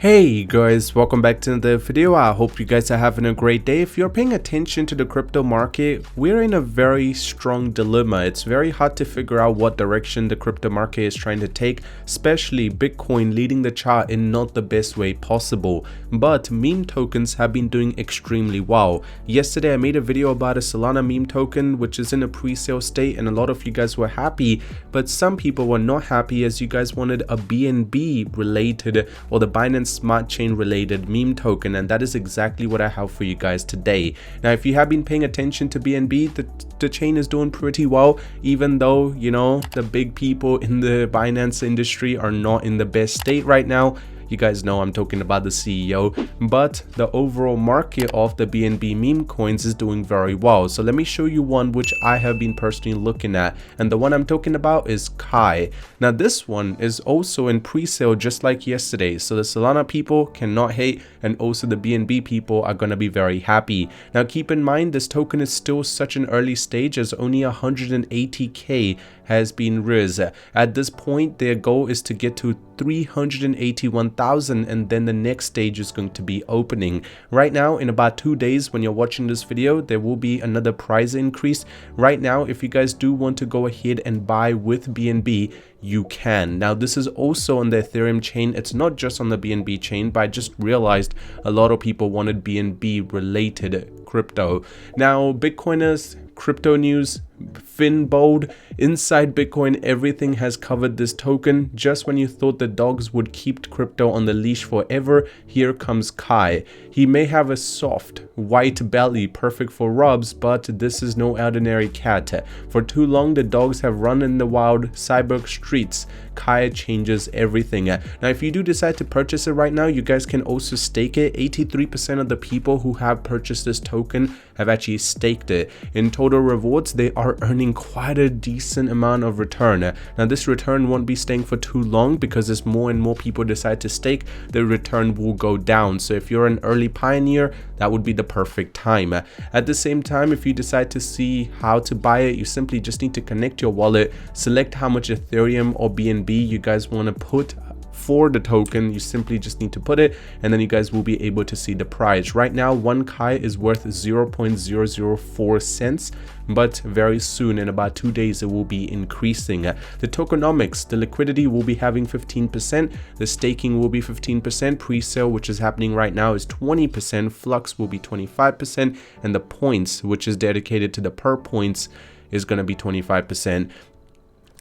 Hey guys, welcome back to the video. I hope you guys are having a great day. If you're paying attention to the crypto market, we're in a very strong dilemma. It's very hard to figure out what direction the crypto market is trying to take, especially Bitcoin leading the chart in not the best way possible. But meme tokens have been doing extremely well. Yesterday I made a video about a Solana meme token which is in a pre-sale state, and a lot of you guys were happy, but some people were not happy as you guys wanted a BNB related or the Binance Smart Chain related meme token, and that is exactly what I have for you guys today. Now if you have been paying attention to BNB, the chain is doing pretty well, even though, you know, the big people in the Binance industry are not in the best state right now. You guys know I'm talking about the CEO, but the overall market of the BNB meme coins is doing very well. So let me show you one which I have been personally looking at, and the one I'm talking about is Kai. Now this one is also in pre-sale just like yesterday, so the Solana people cannot hate, and also the BNB people are gonna be very happy. Now keep in mind this token is still such an early stage as only 180k has been raised. At this point their goal is to get to 381,000, and then the next stage is going to be opening. Right now in about 2 days when you're watching this video, there will be another price increase. Right now if you guys do want to go ahead and buy with BNB, you can. Now this is also on the Ethereum chain, it's not just on the BNB chain, but I just realized a lot of people wanted BNB related crypto. Now Bitcoiners, crypto news, Finbold, inside Bitcoin, everything has covered this token. Just when you thought the dogs would keep crypto on the leash forever, here comes Kai. He may have a soft white belly perfect for rubs, but this is no ordinary cat. For too long the dogs have run in the wild cyber streets. Kai changes everything. Now if you do decide to purchase it right now, you guys can also stake it. 83% of the people who have purchased this token have actually staked it. In total rewards, they are earning quite a decent amount of return. Now this return won't be staying for too long, because as more and more people decide to stake, the return will go down. So if you're an early pioneer, that would be the perfect time. At the same time, if you decide to see how to buy it, you simply just need to connect your wallet, select how much Ethereum or BNB you guys want to put for the token. You simply just need to put it, and then you guys will be able to see the price. Right now 1 Kai is worth 0.004 cents, but very soon in about 2 days it will be increasing. The tokenomics, the liquidity will be having 15%, the staking will be 15%, pre-sale which is happening right now is 20%, flux will be 25%, and the points, which is dedicated to the per points, is going to be 25%.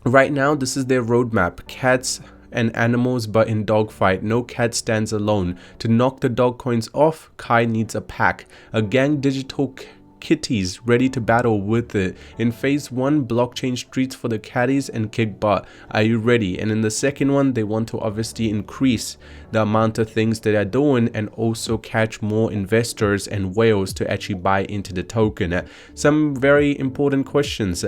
Right now this is their roadmap: cats and animals, but in dogfight, no cat stands alone. To knock the dog coins off, Kai needs a pack, a gang digital kitties ready to battle with it. In phase 1, blockchain streets for the caddies and kick butt. Are you ready? And in the second one, they want to obviously increase the amount of things that they're doing and also catch more investors and whales to actually buy into the token. Some very important questions.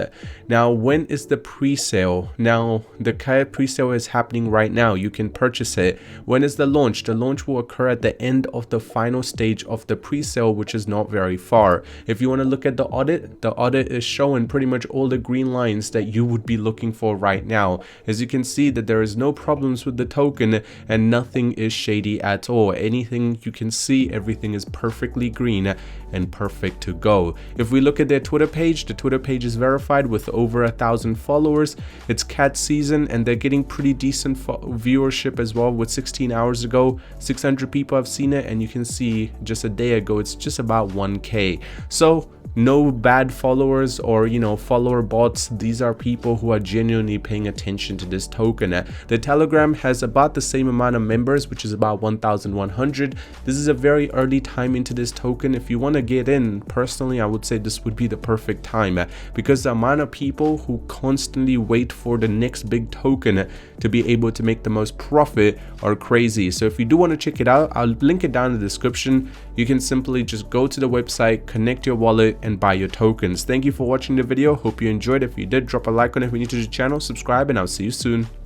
Now, when is the pre-sale? Now, the Kai pre-sale is happening right now. You can purchase it. When is the launch? The launch will occur at the end of the final stage of the pre-sale, which is not very far. If you want to look at the audit is showing pretty much all the green lines that you would be looking for right now. As you can see that there is no problems with the token and nothing is shady at all. Anything you can see, everything is perfectly green and perfect to go. If we look at their Twitter page, the Twitter page is verified with over 1,000 followers. It's cat season and they're getting pretty decent viewership as well. With 16 hours ago, 600 people have seen it, and you can see just a day ago it's just about 1k. So no bad followers or, you know, follower bots. These are people who are genuinely paying attention to this token. The Telegram has about the same amount of members, which is about 1,100. This is a very early time into this token. If you want to get in, personally I would say this would be the perfect time, because the amount of people who constantly wait for the next big token to be able to make the most profit are crazy. So if you do want to check it out, I'll link it down in the description. You can simply just go to the website, connect your wallet, and buy your tokens. Thank you for watching the video. Hope you enjoyed. If you did, drop a like on it if you're new to the channel, subscribe, and I'll see you soon.